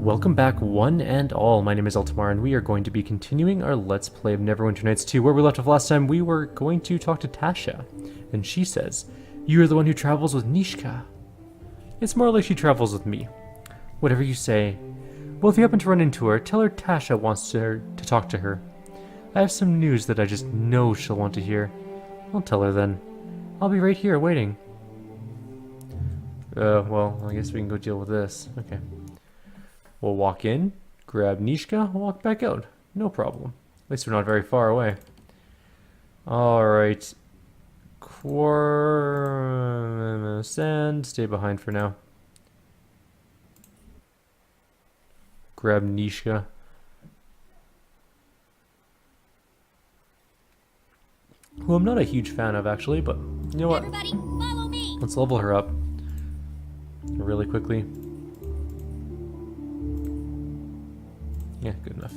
Welcome back one and all, my name is Eltimar and we are going to be continuing our Let's Play of Neverwinter Nights 2. Where we left off last time, we were going to talk to Tasha, and she says, "You are the one who travels with Nishka." It's more like she travels with me. Whatever you say. Well, if you happen to run into her, tell her Tasha wants to talk to her. I have some news that I just know she'll want to hear. I'll tell her then. I'll be right here waiting. Well, I guess we can go deal with this. Okay. We'll walk in, grab Nishka, walk back out. No problem. At least we're not very far away. Alright. Sand, stay behind for now. Grab Nishka. Who I'm not a huge fan of actually, but you know what? Everybody, follow me. Let's level her up really quickly. Yeah, good enough.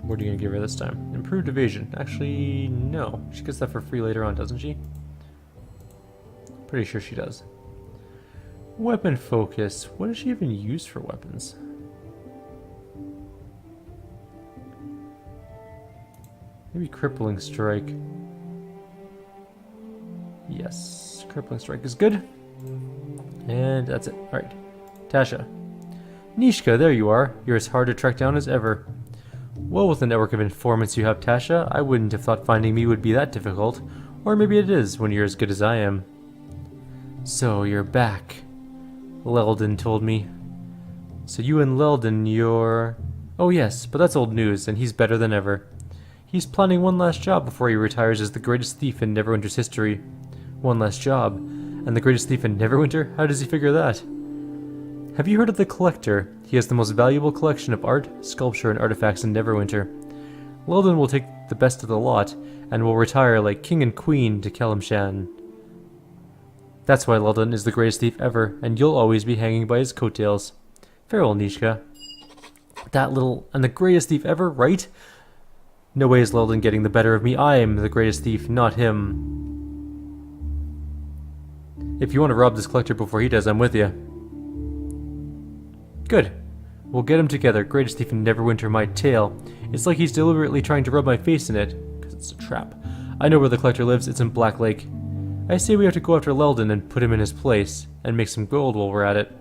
What are you gonna give her this time? Improved evasion. Actually, no. She gets that for free later on, doesn't she? Pretty sure she does. Weapon focus. What does she even use for weapons? Maybe crippling strike. Yes, crippling strike is good. And that's it. Alright. Tasha. Nishka, there you are. You're as hard to track down as ever. Well, with the network of informants you have, Tasha, I wouldn't have thought finding me would be that difficult. Or maybe it is, when you're as good as I am. So, you're back. Leldon told me. So you and Leldon, you're... Oh yes, but that's old news, and he's better than ever. He's planning one last job before he retires as the greatest thief in Neverwinter's history. One last job. And the greatest thief in Neverwinter? How does he figure that? Have you heard of the Collector? He has the most valuable collection of art, sculpture, and artifacts in Neverwinter. Leldon will take the best of the lot, and will retire like king and queen to Kelimshan. That's why Leldon is the greatest thief ever, and you'll always be hanging by his coattails. Farewell, Nishka. That little... and the greatest thief ever, right? No way is Leldon getting the better of me. I am the greatest thief, not him. If you want to rob this collector before he does, I'm with you. Good. We'll get him together. Greatest thief in Neverwinter, my tail. It's like he's deliberately trying to rub my face in it, because it's a trap. I know where the collector lives. It's in Black Lake. I say we have to go after Leldon and put him in his place, and make some gold while we're at it.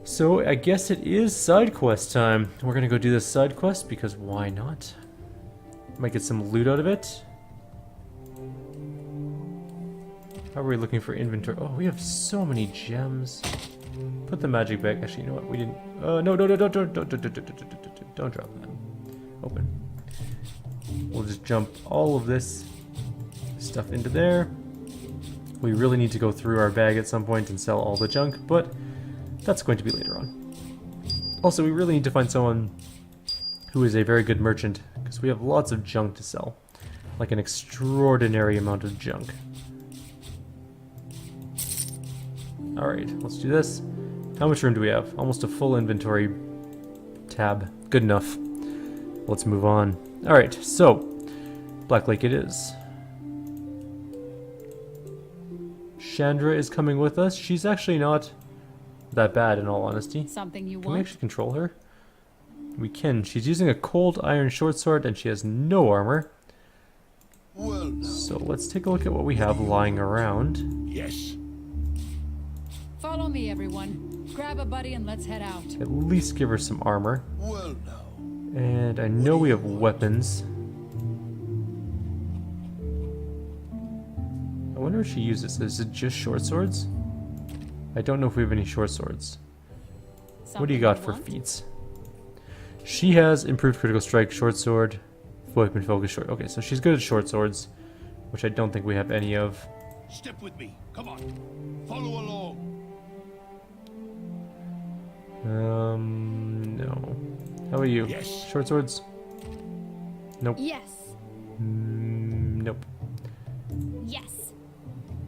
So, I guess it is side quest time. We're gonna go do this side quest, because why not? Might get some loot out of it. How are we looking for inventory? Oh, we have so many gems. Put the magic bag. Actually, you know what? We didn't. No, don't drop that. Open. We'll just jump all of this stuff into there. We really need to go through our bag at some point and sell all the junk, but that's going to be later on. Also, we really need to find someone who is a very good merchant, because we have lots of junk to sell. Like an extraordinary amount of junk. Alright, let's do this. How much room do we have? Almost a full inventory tab. Good enough. Let's move on. Alright, so, Black Lake it is. Chandra is coming with us. She's actually not that bad in all honesty. Something you Can we want? actually control her? We can. She's using a cold iron short sword and she has no armor. Well, now. So let's take a look at what we have lying around. Yes. Follow me, everyone. Grab a buddy and let's head out. At least give her some armor. Well, now. And I know we have weapons. I wonder if she uses. Is it just short swords? I don't know if we have any short swords. What do you got for feats? She has improved critical strike, short sword, weapon focus, short. Okay, so she's good at short swords, which I don't think we have any of. Step with me. Come on. Follow along. No. How about you? Yes. Short swords? Nope. Yes. Nope. Yes.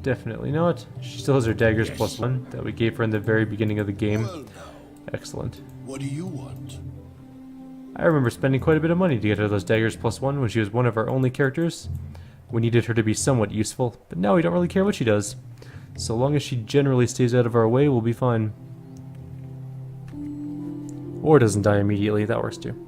Definitely not. She still has her daggers Yes. +1 that we gave her in the very beginning of the game. Well, now. Excellent. What do you want? I remember spending quite a bit of money to get her those daggers +1 when she was one of our only characters. We needed her to be somewhat useful, but now we don't really care what she does. So long as she generally stays out of our way, we'll be fine. Or doesn't die immediately, that works too.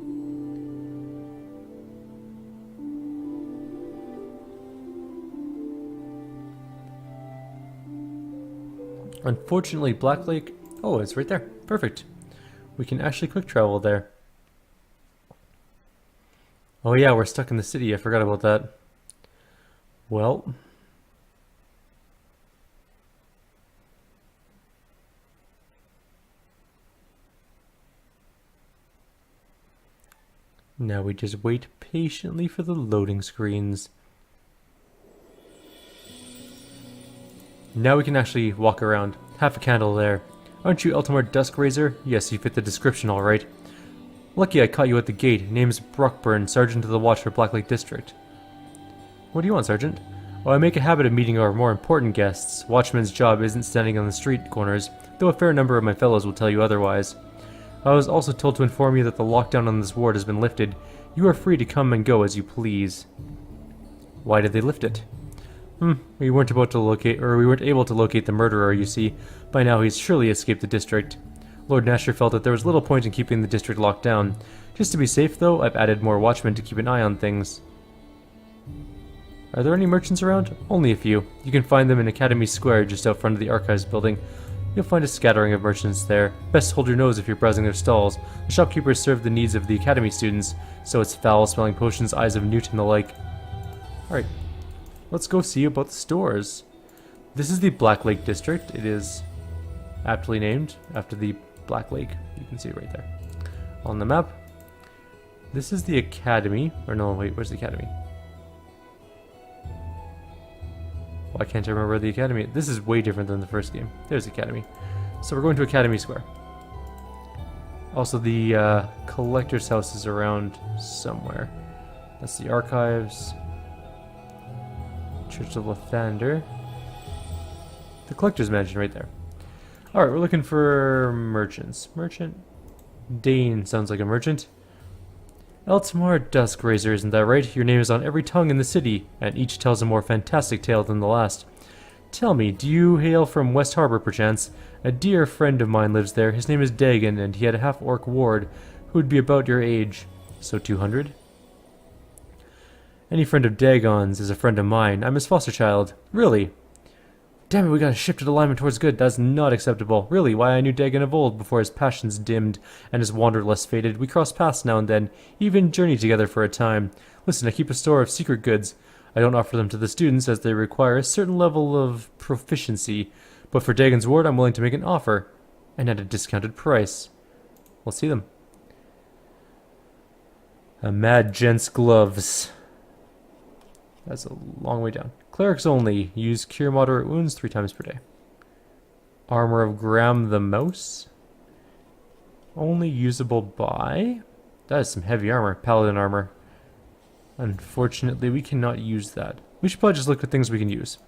Unfortunately, Black Lake... Oh, it's right there. Perfect. We can actually quick travel there. Oh yeah, we're stuck in the city. I forgot about that. Well... Now we just wait patiently for the loading screens. Now we can actually walk around. Half a candle there. Aren't you Eltimar Duskraiser? Yes, you fit the description all right. Lucky I caught you at the gate. Name's Brockburn, Sergeant of the Watch for Black Lake District. What do you want, Sergeant? Well, I make a habit of meeting our more important guests. Watchman's job isn't standing on the street corners, though a fair number of my fellows will tell you otherwise. I was also told to inform you that the lockdown on this ward has been lifted. You are free to come and go as you please. Why did they lift it? We weren't able to locate the murderer, you see. By now he's surely escaped the district. Lord Nasher felt that there was little point in keeping the district locked down. Just to be safe, though, I've added more watchmen to keep an eye on things. Are there any merchants around? Only a few. You can find them in Academy Square just out front of the Archives building. You'll find a scattering of merchants there. Best hold your nose if you're browsing their stalls. The shopkeepers serve the needs of the Academy students, so it's foul-smelling potions, eyes of newt, and the like. Alright, let's go see about the stores. This is the Black Lake District. It is aptly named after the Black Lake. You can see it right there on the map. This is the Academy. Or no, wait, where's the Academy? Why can't I remember the Academy? This is way different than the first game. There's the Academy. So we're going to Academy Square. Also, the collector's house is around somewhere. That's the Archives. Church of Lathander. The collector's mansion right there. Alright, we're looking for merchants. Merchant? Dane sounds like a merchant. Eltimar Duskraiser, isn't that right? Your name is on every tongue in the city, and each tells a more fantastic tale than the last. Tell me, do you hail from West Harbor, perchance? A dear friend of mine lives there. His name is Dagon, and he had a half-orc ward who would be about your age. So 200? Any friend of Dagon's is a friend of mine. I'm his foster child. Really? Damn it, we got a shifted alignment towards good. That's not acceptable. Really, why I knew Dagon of old, before his passions dimmed and his wanderlust faded. We crossed paths now and then, even journeyed together for a time. Listen, I keep a store of secret goods. I don't offer them to the students, as they require a certain level of proficiency. But for Dagon's ward, I'm willing to make an offer, and at a discounted price. We'll see them. A mad gent's gloves. That's a long way down. Clerics only. Use cure moderate wounds 3 times per day. Armor of Graham the Mouse. Only usable by... That is some heavy armor. Paladin armor. Unfortunately, we cannot use that. We should probably just look at things we can use.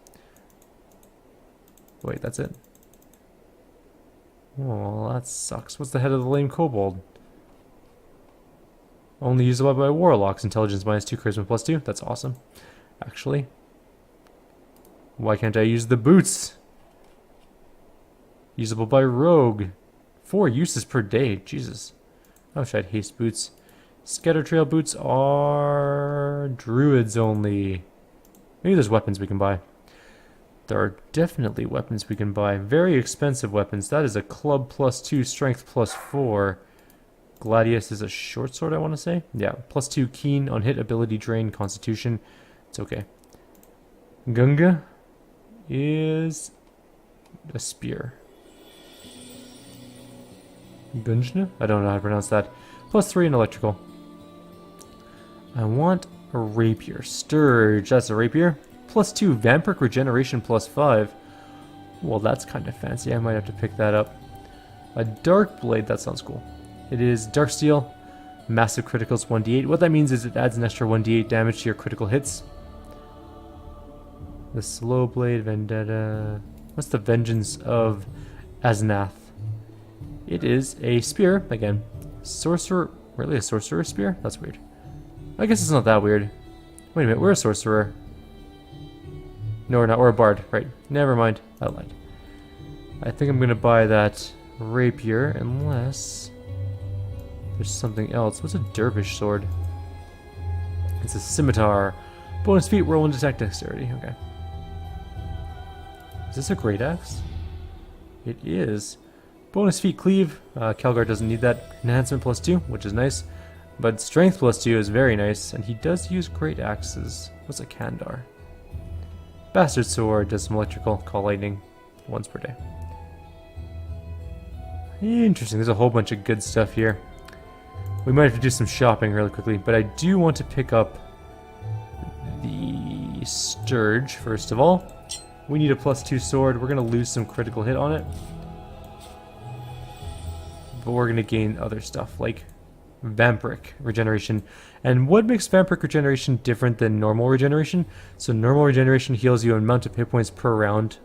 Wait, that's it. Oh, that sucks. What's the head of the lame kobold? Only usable by warlocks. Intelligence -2, charisma +2. That's awesome. Actually. Why can't I use the boots? Usable by rogue. 4 uses per day. Jesus. I wish I had haste boots. Scatter trail boots are druids only. Maybe there's weapons we can buy. There are definitely weapons we can buy. Very expensive weapons. That is a club +2, strength +4. Gladius is a short sword, I want to say. Yeah, +2 keen on hit, ability drain, constitution. It's okay. Gunga is a spear. Gunjna? I don't know how to pronounce that. +3 in electrical. I want a rapier. Sturge, that's a rapier. +2 vampiric regeneration +5. Well, that's kind of fancy. I might have to pick that up. A dark blade, that sounds cool. It is dark steel, massive criticals 1d8. What that means is it adds an extra 1d8 damage to your critical hits. The slow blade vendetta. What's the vengeance of Aznath? It is a spear again. Sorcerer, really a sorcerer spear? That's weird. I guess it's not that weird. Wait a minute, we're a sorcerer. No, we're not. We're a bard. Right. Never mind. I lied. I think I'm going to buy that rapier unless there's something else. What's a dervish sword? It's a scimitar. Bonus feat, roll and detect dexterity. Okay. Is this a great axe? It is. Bonus feat, cleave. Calgar doesn't need that. Enhancement +2, which is nice. But strength +2 is very nice, and he does use great axes. What's a Kandar? Bastard sword does some electrical. Call lightning once per day. Interesting. There's a whole bunch of good stuff here. We might have to do some shopping really quickly, but I do want to pick up the Sturge first of all. We need a +2 sword. We're going to lose some critical hit on it. But we're going to gain other stuff like Vampiric regeneration. And what makes Vampiric regeneration different than normal regeneration? So normal regeneration heals you an amount of hit points per round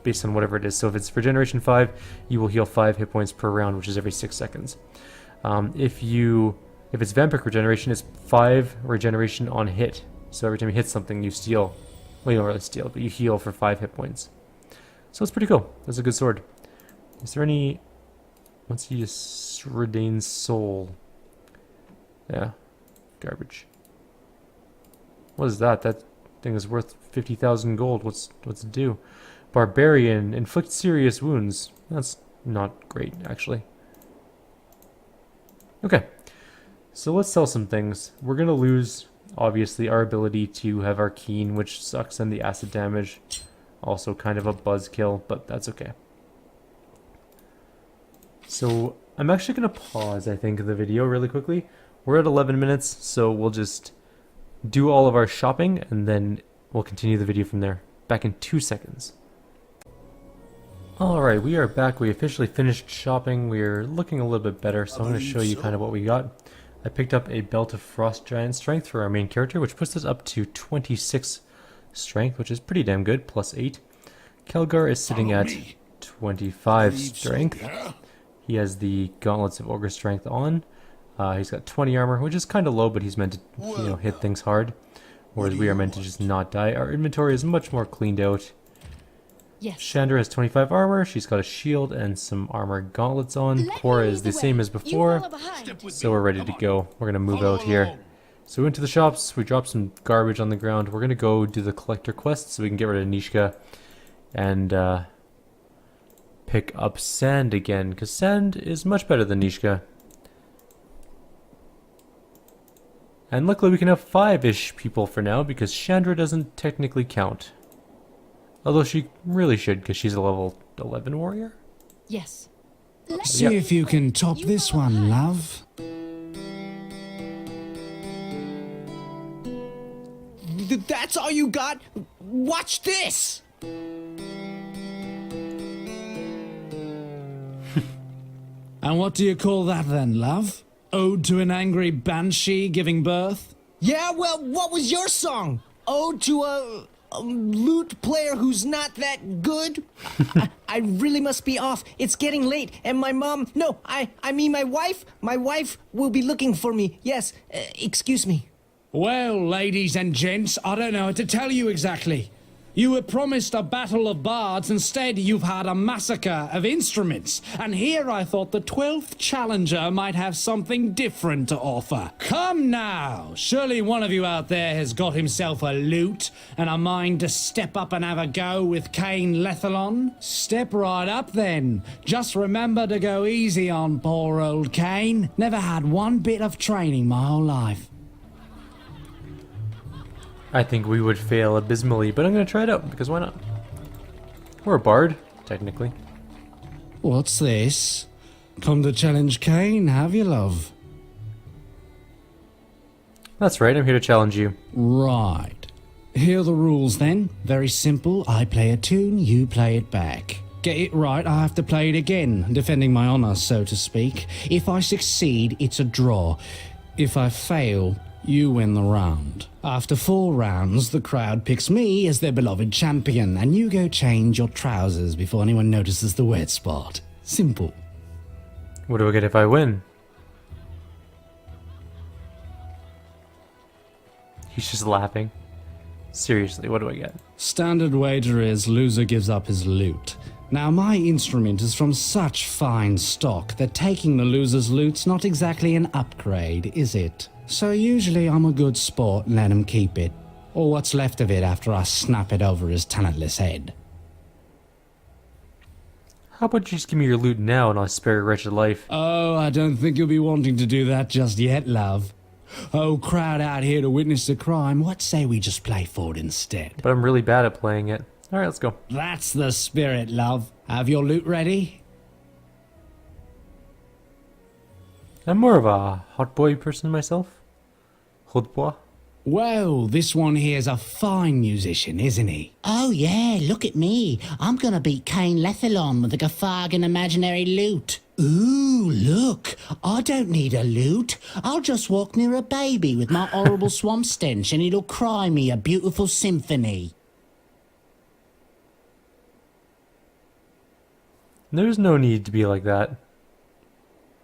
based on whatever it is. So if it's regeneration 5, you will heal 5 hit points per round, which is every 6 seconds. If it's Vampiric regeneration, it's 5 regeneration on hit. So every time you hit something, you steal. Well, you don't really steal, but you heal for 5 hit points. So it's pretty cool. That's a good sword. Is there any... Let's see, Redain's Soul. Yeah. Garbage. What is that? That thing is worth 50,000 gold. What's it do? Barbarian. Inflict serious wounds. That's not great, actually. Okay. So let's sell some things. We're going to lose... Obviously, our ability to have Arcane, which sucks, and the acid damage. Also kind of a buzzkill, but that's okay. So, I'm actually going to pause, I think, the video really quickly. We're at 11 minutes, so we'll just do all of our shopping, and then we'll continue the video from there. Back in 2 seconds. Alright, we are back. We officially finished shopping. We're looking a little bit better, so I'm going to show you kind of what we got. I picked up a Belt of Frost Giant Strength for our main character, which puts us up to 26 strength, which is pretty damn good, +8. Kelgar is sitting at 25 strength. He has the Gauntlets of Ogre Strength on. He's got 20 armor, which is kind of low, but he's meant to, hit things hard. Whereas we are meant to just not die. Our inventory is much more cleaned out. Yes. Chandra has 25 armor. She's got a shield and some armor gauntlets on. Cora is the same as before. So we're ready to go. We're going to move out here. So we went to the shops. We dropped some garbage on the ground. We're going to go do the collector quest so we can get rid of Nishka. And pick up Sand again. Because Sand is much better than Nishka. And luckily we can have 5-ish people for now. Because Chandra doesn't technically count. Although she really should, because she's a level 11 warrior? Yes. See if you can top this one, love. That's all you got? Watch this! And what do you call that then, love? Ode to an angry banshee giving birth? Yeah, well, what was your song? Ode to a lute player who's not that good? I really must be off. It's getting late, and my mom... No, I mean my wife. My wife will be looking for me. Yes, excuse me. Well, ladies and gents, I don't know what to tell you exactly. You were promised a battle of bards, instead you've had a massacre of instruments. And here I thought the 12th challenger might have something different to offer. Come now, surely one of you out there has got himself a lute and a mind to step up and have a go with Cain Lethalon? Step right up then. Just remember to go easy on poor old Cain. Never had one bit of training my whole life. I think we would fail abysmally, but I'm going to try it out, because why not? We're a bard, technically. What's this? Come to challenge Cain, have you, love? That's right, I'm here to challenge you. Right. Here are the rules then. Very simple. I play a tune, you play it back. Get it right, I have to play it again, defending my honor, so to speak. If I succeed, it's a draw. If I fail, you win the round. After 4 rounds, the crowd picks me as their beloved champion, and you go change your trousers before anyone notices the wet spot. Simple. What do I get if I win? He's just laughing. Seriously, what do I get? Standard wager is loser gives up his loot. Now, my instrument is from such fine stock that taking the loser's loot's not exactly an upgrade, is it? So usually I'm a good sport and let him keep it. Or what's left of it after I snap it over his talentless head. How about you just give me your loot now and I'll spare your wretched life? Oh, I don't think you'll be wanting to do that just yet, love. Oh, crowd out here to witness the crime. What say we just play for it instead? But I'm really bad at playing it. Alright, let's go. That's the spirit, love. Have your loot ready? I'm more of a hot boy person myself. Hot boy. Well, this one here's a fine musician, isn't he? Oh yeah, look at me. I'm gonna beat Cain Lethalon with a Gaffargan imaginary lute. Ooh, look. I don't need a lute. I'll just walk near a baby with my horrible swamp stench and it'll cry me a beautiful symphony. There's no need to be like that.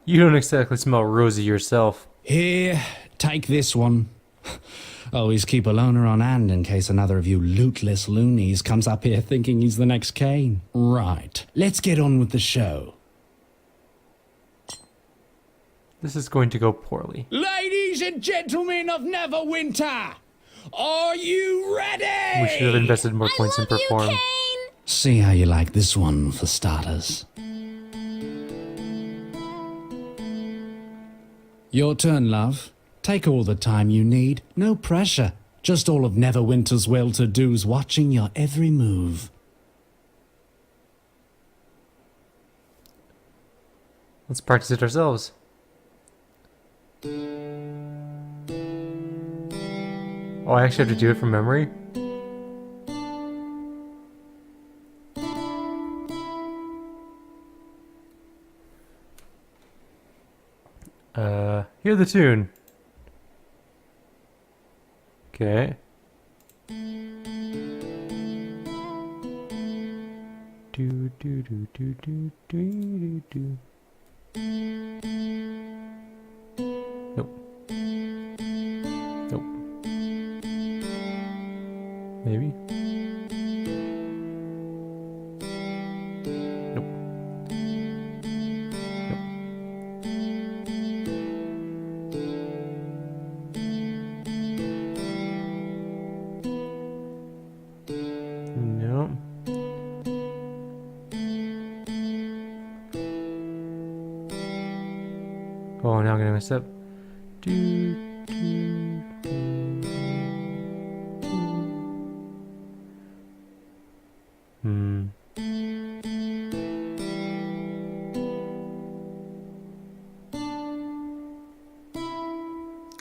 You don't exactly smell rosy yourself. Here, take this one. Always keep a loner on hand in case another of you lootless loonies comes up here thinking he's the next Cain. Right, let's get on with the show. This is going to go poorly. Ladies and gentlemen of Neverwinter, are you ready? We should have invested more points in perform. See how you like this one for starters. Your turn, love. Take all the time you need. No pressure. Just all of Neverwinter's well-to-dos watching your every move. Let's practice it ourselves. Oh, I actually have to do it from memory? Hear the tune. Okay. Do do do do do do do. Nope. Nope. Maybe. Nope. Nope. No. Oh, now I'm gonna mess up. Do, do, do, do. Hmm.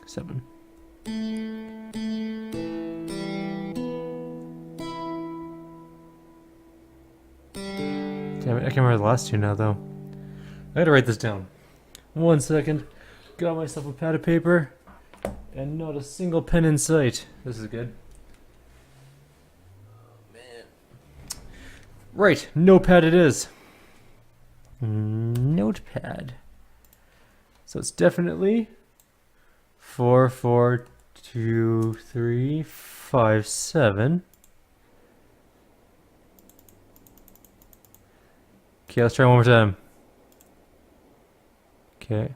Seven. Damn it, I can't remember the last two now, though. I gotta write this down. 1 second. Got myself a pad of paper. And not a single pen in sight. This is good. Oh, man. Right, notepad it is. Notepad. So it's definitely 4, 4, 2, 3, 5, 7. Okay, let's try one more time. Okay.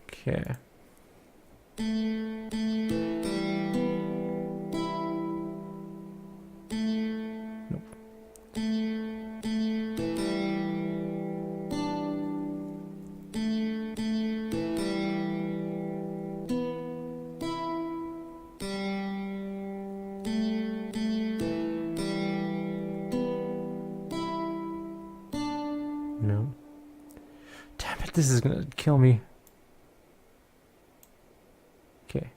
Okay. Nope. No. Damn it, this is gonna kill me. Okay.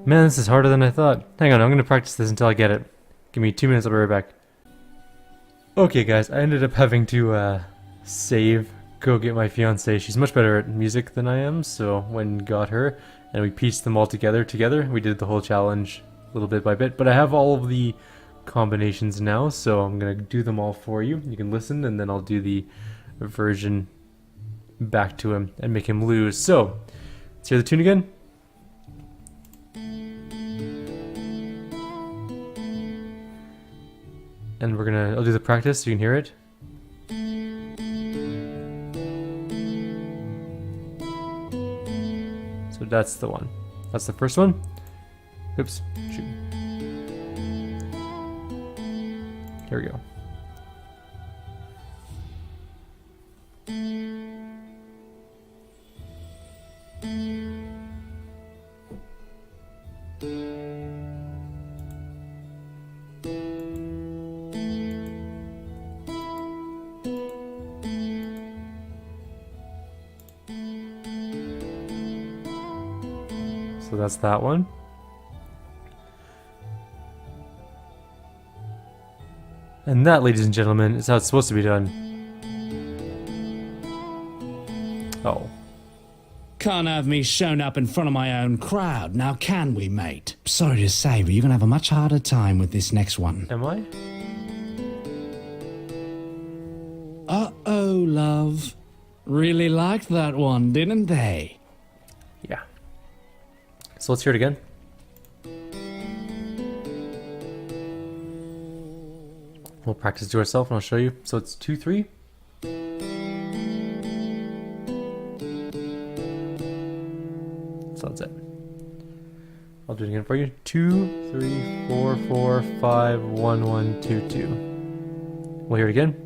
Man, this is harder than I thought. Hang on, I'm gonna practice this until I get it. Give me 2 minutes, I'll be right back. Okay guys, I ended up having to save, go get my fiance. She's much better at music than I am, so when got her, and we pieced them all together. We did the whole challenge little bit by bit, but I have all of the combinations now, so I'm gonna do them all for you. You can listen, and then I'll do the version back to him and make him lose. So, let's hear the tune again. And I'll do the practice so you can hear it. So that's the one. That's the first one. Oops, shoot. Here we go. So that's that one. And that, ladies and gentlemen, is how it's supposed to be done. Oh. Can't have me shown up in front of my own crowd, now can we, mate? Sorry to say, but you're gonna have a much harder time with this next one. Am I? Uh-oh, love. Really liked that one, didn't they? Yeah. So let's hear it again. We'll practice to ourselves and I'll show you. So it's 2, 3. So that's it. I'll do it again for you. 2, 3, 4, 4, 5, 1, 1, 2, 2. We'll hear it again.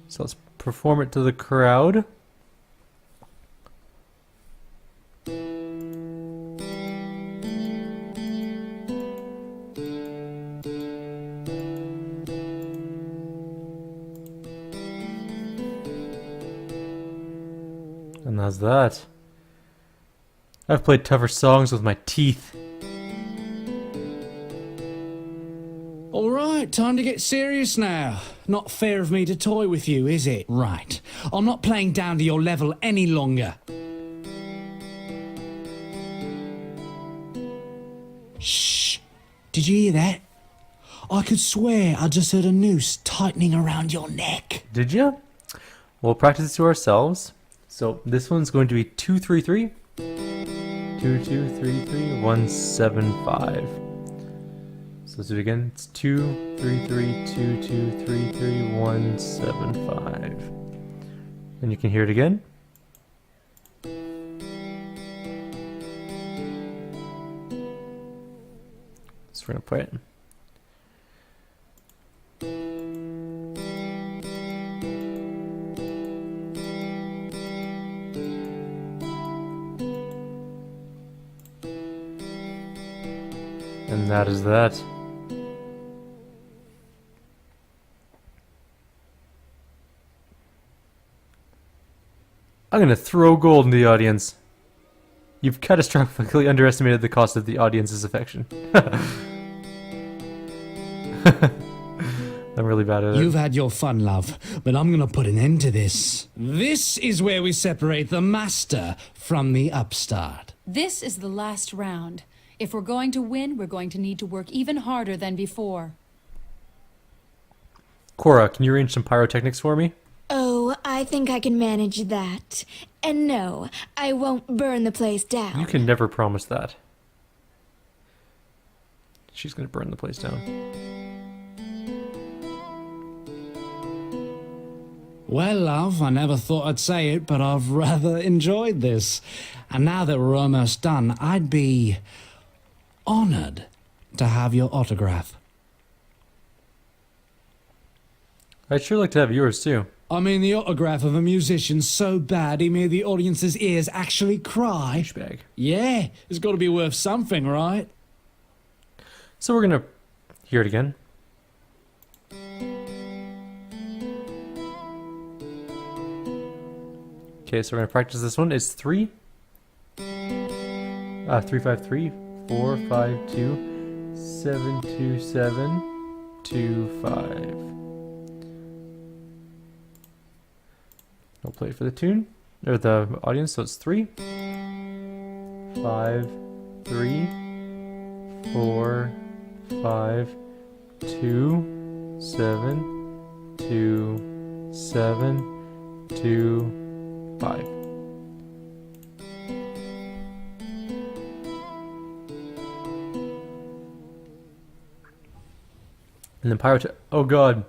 So let's perform it to the crowd. And that's that. I've played tougher songs with my teeth. All right, time to get serious now. Not fair of me to toy with you, is it? Right. I'm not playing down to your level any longer. Shh. Did you hear that? I could swear I just heard a noose tightening around your neck. Did you? We'll practice it to ourselves. So this one's going to be 2, 3, 3. 2, 2, 3, 3, 1, 7, 5. So let's do it again. It's 2, 3, 3, 2, 2, 3, 3, 1, 7, 5. And you can hear it again. So we're gonna play it. And that is that. I'm gonna throw gold in the audience. You've catastrophically underestimated the cost of the audience's affection. I'm really bad at it. You've had your fun, love, but I'm gonna put an end to this. This is where we separate the master from the upstart. This is the last round. If we're going to win, we're going to need to work even harder than before. Cora, can you arrange some pyrotechnics for me? Oh, I think I can manage that. And no, I won't burn the place down. You can never promise that. She's gonna burn the place down. Well, love, I never thought I'd say it, but I've rather enjoyed this. And now that we're almost done, I'd be honored to have your autograph. I'd sure like to have yours too. I mean, the autograph of a musician so bad he made the audience's ears actually cry. Douchebag. Yeah, it's got to be worth something, right? So we're gonna hear it again. Okay, so we're gonna practice this one. It's 3. 353 4 5 2 7 2 7 2 5. I'll play it for the tune or the audience. So it's 3 5 3 4 5 2 7 2 7 2 5. And then pirate. Oh god.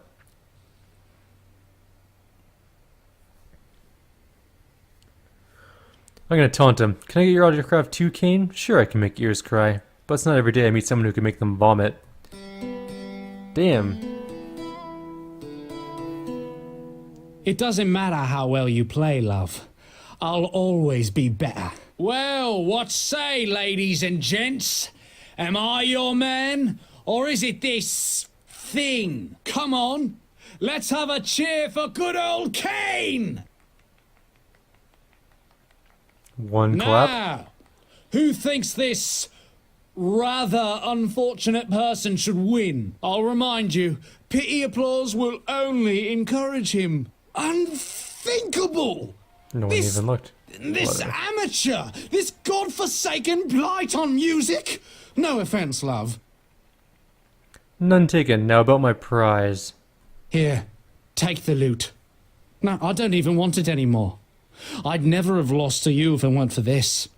I'm gonna taunt him. Can I get your autograph too, Kane? Sure, I can make ears cry. But it's not every day I meet someone who can make them vomit. Damn. It doesn't matter how well you play, love. I'll always be better. Well, what say, ladies and gents? Am I your man? Or is it this thing? Come on, let's have a cheer for good old Kane! One clap. Now, who thinks this rather unfortunate person should win? I'll remind you, pity applause will only encourage him. Unthinkable! No one This- even looked. This Whatever. amateur! This godforsaken blight on music! No offense, love. None taken. Now about my prize. Here, take the loot. No, I don't even want it anymore. I'd never have lost to you if it weren't for this.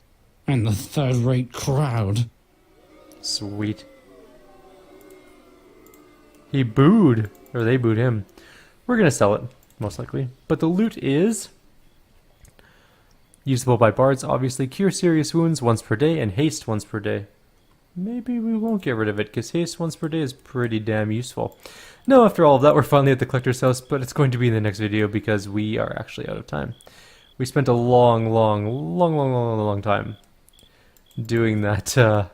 And the third-rate crowd. Sweet. He booed. Or they booed him. We're gonna sell it, most likely. But the loot is usable by bards, obviously. Cure serious wounds once per day and haste once per day. Maybe we won't get rid of it, because haste once per day is pretty damn useful. No, after all of that, we're finally at the collector's house, but it's going to be in the next video because we are actually out of time. We spent a long time doing that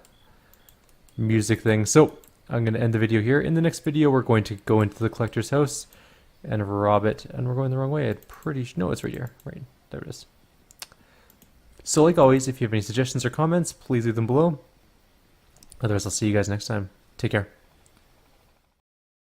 music thing. So, I'm going to end the video here. In the next video, we're going to go into the collector's house and rob it. And we're going the wrong way. I'm pretty sure. No, it's right here. Right. There it is. So, like always, if you have any suggestions or comments, please leave them below. Otherwise, I'll see you guys next time. Take care.